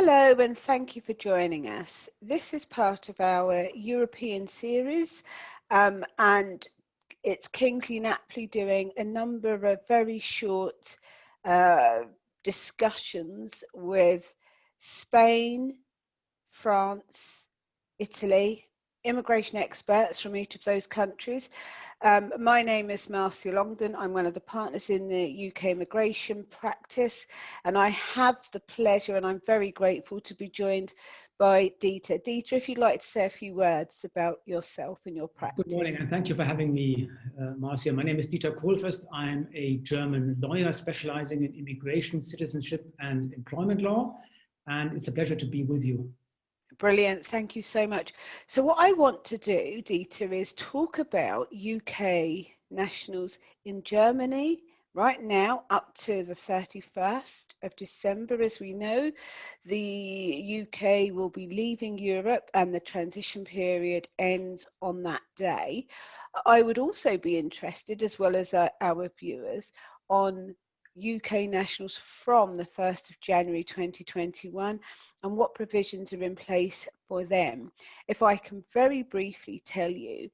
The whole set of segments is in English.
Hello and thank you for joining us. This is part of our European series and it's Kingsley Napley doing a number of very short discussions with Spain, France, Italy, immigration experts from each of those countries. My name is Marcia Longdon. I'm one of the partners in the UK immigration practice, and I have the pleasure, and I'm very grateful to be joined by Dieter. Dieter, if you'd like to say a few words about yourself and your practice. Good morning, and thank you for having me, Marcia. My name is Dieter Kohlfürst. I'm a German lawyer specializing in immigration, citizenship, and employment law, and it's a pleasure to be with you. Brilliant, thank you so much. So what I want to do, Dieter, is talk about UK nationals in Germany right now up to the 31st of December. As we know, the UK will be leaving Europe and the transition period ends on that day. I would also be interested, as well as our viewers, on UK nationals from the 1st of January 2021 and what provisions are in place for them. If I can very briefly tell you,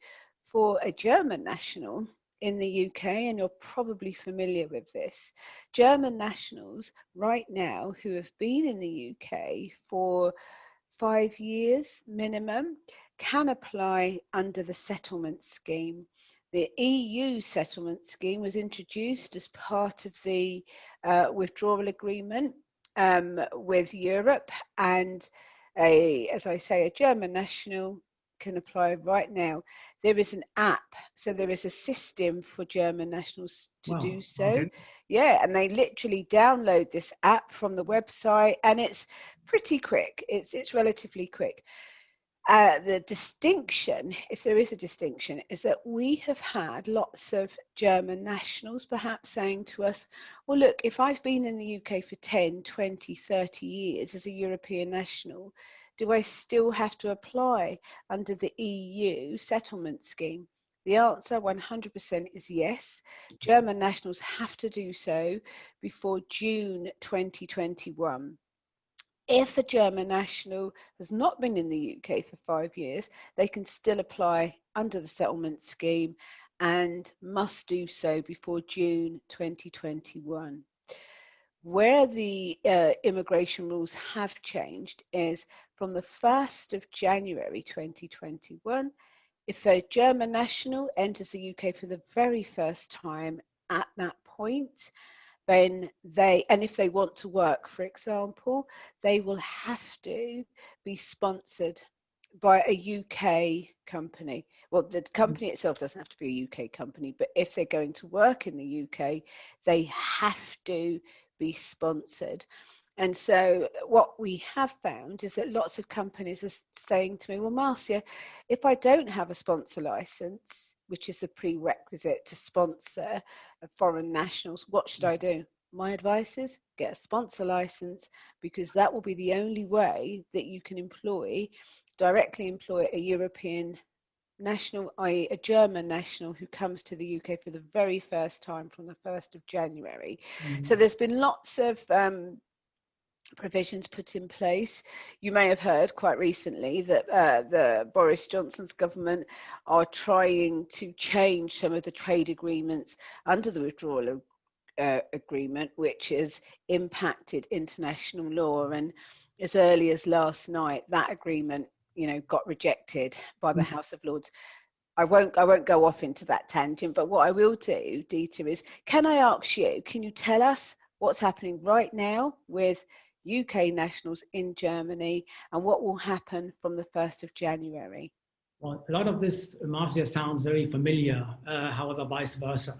for a German national in the UK, and you're probably familiar with this, German nationals right now who have been in the UK for 5 years minimum can apply under the settlement scheme. The EU settlement scheme was introduced as part of the withdrawal agreement with Europe, and as I say, a German national can apply right now. There is an app, so there is a system for German nationals to do so. Okay. Yeah, and they literally download this app from the website, and it's pretty quick. It's relatively quick. The distinction, if there is a distinction, is that we have had lots of German nationals perhaps saying to us, well, look, if I've been in the UK for 10, 20, 30 years as a European national, do I still have to apply under the EU settlement scheme? The answer 100% is yes. German nationals have to do so before June 2021. If a German national has not been in the UK for 5 years, they can still apply under the settlement scheme and must do so before June 2021. Where the immigration rules have changed is from the 1st of January 2021, if a German national enters the UK for the very first time at that point, then and if they want to work, for example, they will have to be sponsored by a UK company. Well, the company itself doesn't have to be a UK company, but if they're going to work in the UK, they have to be sponsored. And so what we have found is that lots of companies are saying to me, well, Marcia, if I don't have a sponsor license, which is the prerequisite to sponsor foreign nationals, what should I do? My advice is get a sponsor license, because that will be the only way that you can directly employ a European national, i.e. a German national who comes to the UK for the very first time from the 1st of January. So there's been lots of provisions put in place. You may have heard quite recently that the Boris Johnson's government are trying to change some of the trade agreements under the withdrawal agreement, which has impacted international law. And as early as last night, that agreement, got rejected by the House of Lords. I won't go off into that tangent, but what I will do, Dieter, is can I ask you, can you tell us what's happening right now with UK nationals in Germany and what will happen from the 1st of January? Well, a lot of this, Marcia, sounds very familiar, however, vice versa.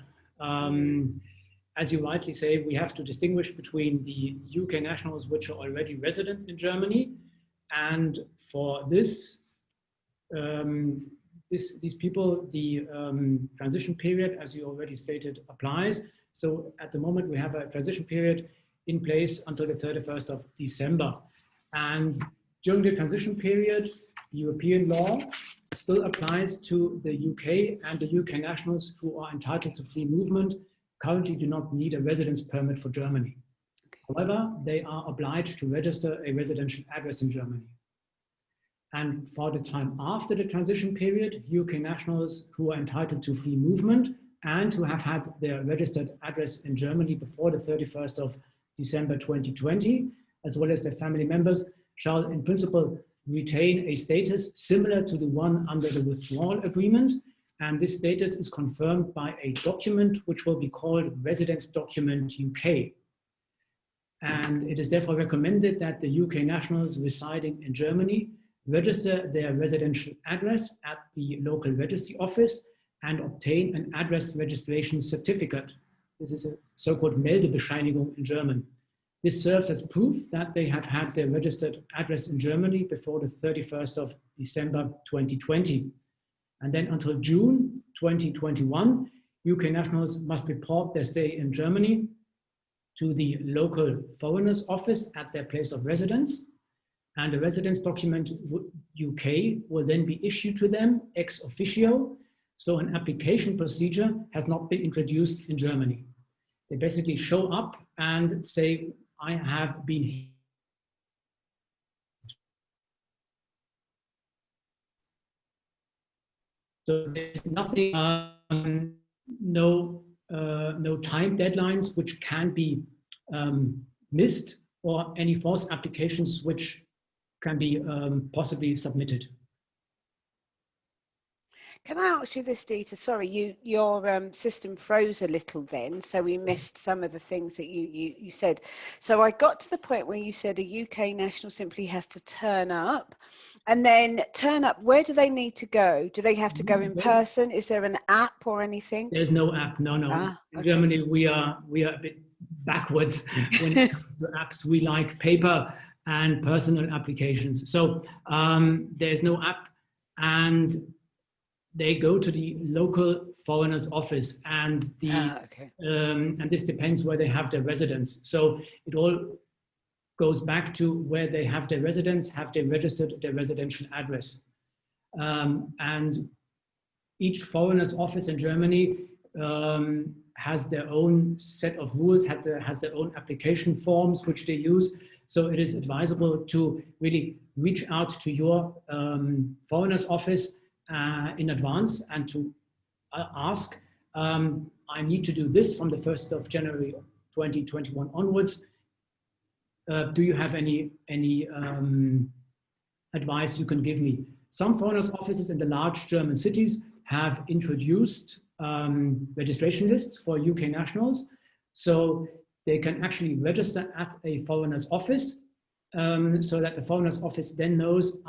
As you rightly say, we have to distinguish between the UK nationals which are already resident in Germany, and for this, these people, the transition period, as you already stated, applies. So at the moment, we have a transition period in place until the 31st of December. And during the transition period, European law still applies to the UK, and the UK nationals who are entitled to free movement currently do not need a residence permit for Germany. Okay. However, they are obliged to register a residential address in Germany. And for the time after the transition period, UK nationals who are entitled to free movement and who have had their registered address in Germany before the 31st of December 2020, as well as their family members, shall in principle retain a status similar to the one under the withdrawal agreement. And this status is confirmed by a document which will be called Residence Document UK. And it is therefore recommended that the UK nationals residing in Germany register their residential address at the local registry office and obtain an address registration certificate. This is a so-called Meldebescheinigung in German. This serves as proof that they have had their registered address in Germany before the 31st of December 2020. And then until June 2021, UK nationals must report their stay in Germany to the local foreigners office at their place of residence. And the residence document UK will then be issued to them ex officio. So an application procedure has not been introduced in Germany. They basically show up and say, I have been here. So there's nothing, no time deadlines which can be missed, or any false applications which can be possibly submitted. Can I ask you this, Dieter? Sorry, your system froze a little then, so we missed some of the things that you said. So I got to the point where you said a UK national simply has to turn up, and then turn up. Where do they need to go? Do they have to go in person? Is there an app or anything? There's no app. No. Okay. In Germany, we are a bit backwards when it comes to apps. We like paper and personal applications. So there's no app, and they go to the local foreigners office, and and this depends where they have their residence. So it all goes back to where they have their residence, have they registered their residential address. And each foreigners office in Germany has their own set of rules, has their own application forms which they use. So it is advisable to really reach out to your foreigners office in advance and to ask, I need to do this from the 1st of January 2021 onwards. Do you have any advice you can give me? Some foreigners offices in the large German cities have introduced registration lists for UK nationals. So they can actually register at a foreigner's office so that the foreigner's office then knows,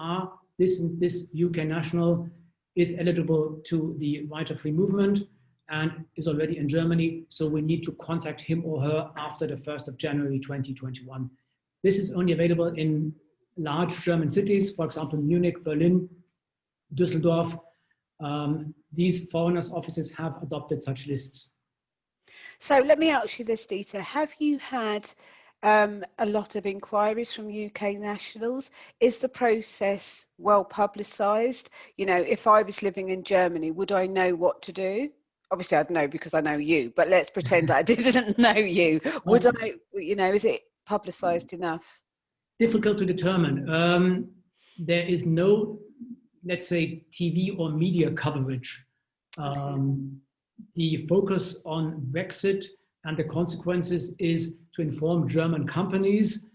this UK national is eligible to the right of free movement and is already in Germany, so we need to contact him or her after the 1st of January 2021. This is only available in large German cities, for example, Munich, Berlin, Düsseldorf. These foreigners' offices have adopted such lists. So let me ask you this, Dieter. Have you had a lot of inquiries from UK nationals? Is the process well publicised? You know, if I was living in Germany, would I know what to do? Obviously, I'd know because I know you, but let's pretend I didn't know you. Would I, you know, is it publicised enough? Difficult to determine. There is no, let's say, TV or media coverage. The focus on Brexit and the consequences is to inform German companies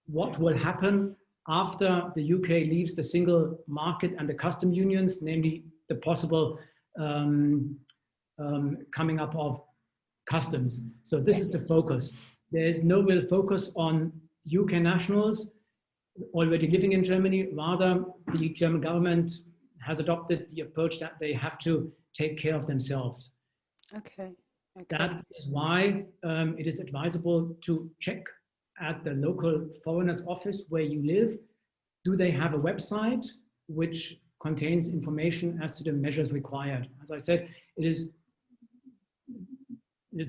what will happen after the UK leaves the single market and the custom unions, namely the possible coming up of customs. So this is the focus. There is no real focus on UK nationals already living in Germany. Rather, the German government has adopted the approach that they have to take care of themselves. Okay. That is why it is advisable to check at the local foreigners office where you live. Do they have a website which contains information as to the measures required? As I said, there's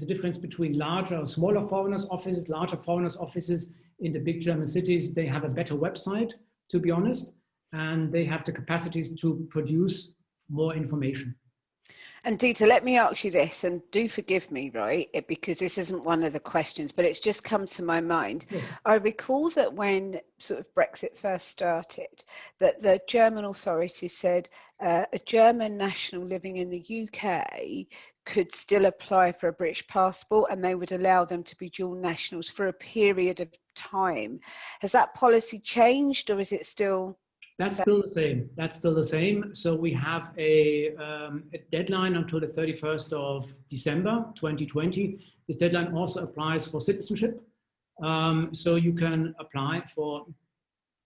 a difference between larger or smaller foreigners offices. Larger foreigners offices in the big German cities, they have a better website, to be honest, and they have the capacities to produce more information. And Dieter, let me ask you this, and do forgive me, right, because this isn't one of the questions, but it's just come to my mind. Yes. I recall that when sort of Brexit first started, that the German authorities said a German national living in the UK could still apply for a British passport, and they would allow them to be dual nationals for a period of time. Has that policy changed, or is it still? That's still the same. That's still the same. So we have a deadline until the 31st of December 2020. This deadline also applies for citizenship. So you can apply for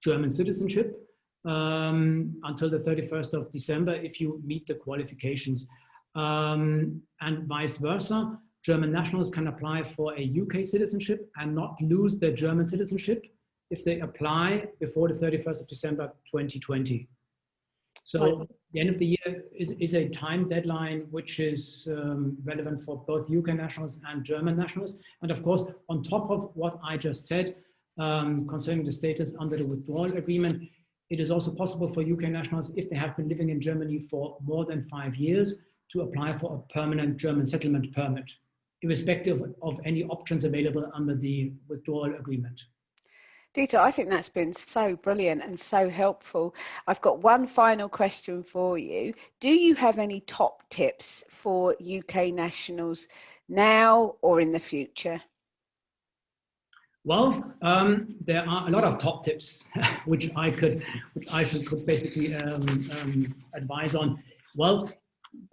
German citizenship until the 31st of December if you meet the qualifications. And vice versa, German nationals can apply for a UK citizenship and not lose their German citizenship if they apply before the 31st of December 2020. So the end of the year is a time deadline which is relevant for both UK nationals and German nationals. And of course, on top of what I just said concerning the status under the withdrawal agreement, it is also possible for UK nationals, if they have been living in Germany for more than 5 years, to apply for a permanent German settlement permit, irrespective of any options available under the withdrawal agreement. Dieter, I think that's been so brilliant and so helpful. I've got one final question for you. Do you have any top tips for UK nationals now or in the future? Well, there are a lot of top tips which I could basically advise on. Well,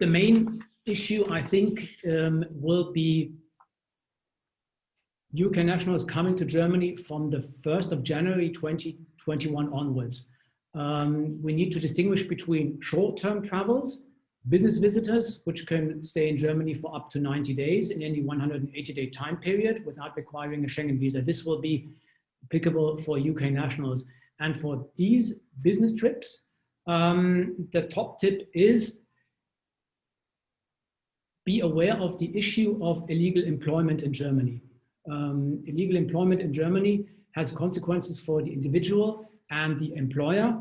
the main issue I think will be UK nationals coming to Germany from the 1st of January 2021 onwards. We need to distinguish between short-term travels, business visitors, which can stay in Germany for up to 90 days in any 180-day time period without requiring a Schengen visa. This will be applicable for UK nationals. And for these business trips, the top tip is be aware of the issue of illegal employment in Germany. Illegal employment in Germany has consequences for the individual and the employer,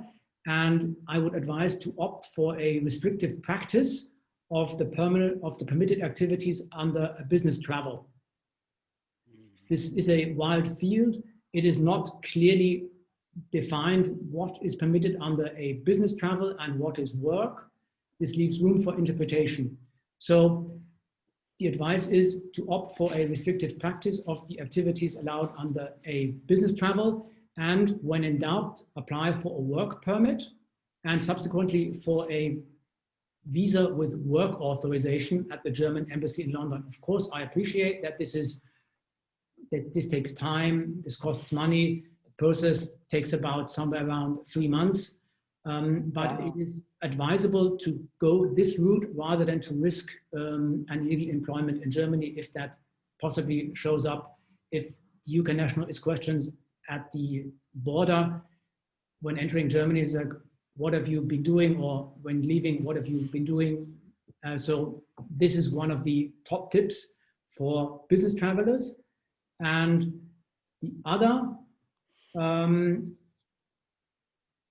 and I would advise to opt for a restrictive practice of the permitted activities under a business travel. This is a wild field. It is not clearly defined what is permitted under a business travel and what is work. This leaves room for interpretation. So the advice is to opt for a restrictive practice of the activities allowed under a business travel, and when in doubt, apply for a work permit and subsequently for a visa with work authorization at the German embassy in London. Of course, I appreciate that this takes time, this costs money, the process takes about somewhere around 3 months, but wow. It is advisable to go this route rather than to risk an illegal employment in Germany if that possibly shows up, if the UK national is questioned at the border when entering Germany. Is like, what have you been doing? Or when leaving, what have you been doing? So this is one of the top tips for business travelers. And the other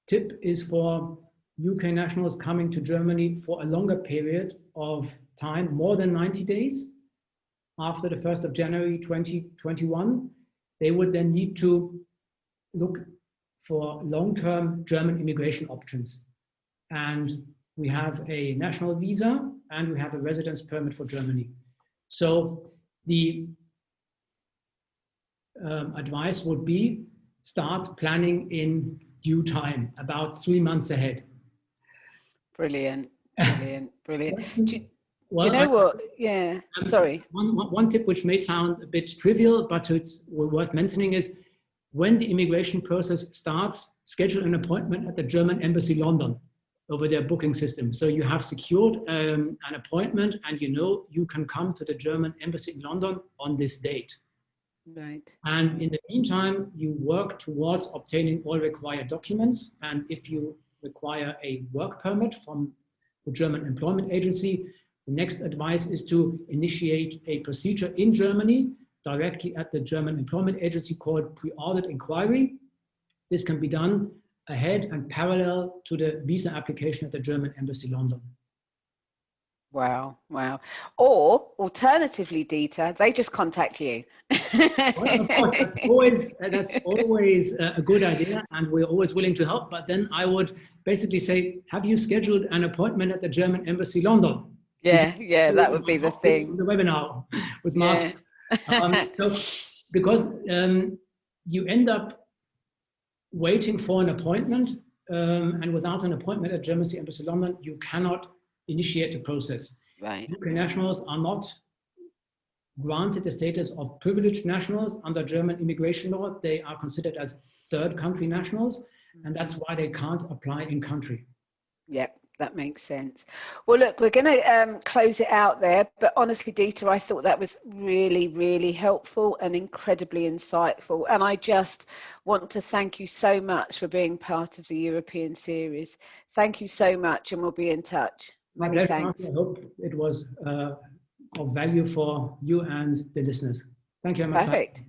tip is for UK nationals coming to Germany for a longer period of time, more than 90 days, after the 1st of January 2021. They would then need to look for long-term German immigration options. And we have a national visa and we have a residence permit for Germany. So the advice would be start planning in due time, about 3 months ahead. Brilliant, brilliant, brilliant. Do you know what? Yeah, sorry. One tip which may sound a bit trivial, but it's worth mentioning is when the immigration process starts, schedule an appointment at the German embassy London over their booking system. So you have secured an appointment and you know you can come to the German embassy in London on this date. Right. And in the meantime, you work towards obtaining all required documents. And if you require a work permit from the German Employment Agency, the next advice is to initiate a procedure in Germany directly at the German Employment Agency called pre-audit inquiry. This can be done ahead and parallel to the visa application at the German Embassy London. Wow, wow. Or alternatively, Dieter, they just contact you. Well, of course, that's always a good idea, and we're always willing to help. But then I would basically say, have you scheduled an appointment at the German Embassy London? Yeah, yeah, that would My be the top tips on thing. the webinar with Marcia. Yeah. So, because you end up waiting for an appointment, and without an appointment at German Embassy London, you cannot initiate the process. Right. UK nationals are not granted the status of privileged nationals under German immigration law. They are considered as third country nationals, and that's why they can't apply in country. Yep, that makes sense. Well, look, we're going to close it out there, but honestly, Dieter, I thought that was really, really helpful and incredibly insightful. And I just want to thank you so much for being part of the European series. Thank you so much, and we'll be in touch. Many thanks. I hope it was of value for you and the listeners. Thank you very much. Perfect.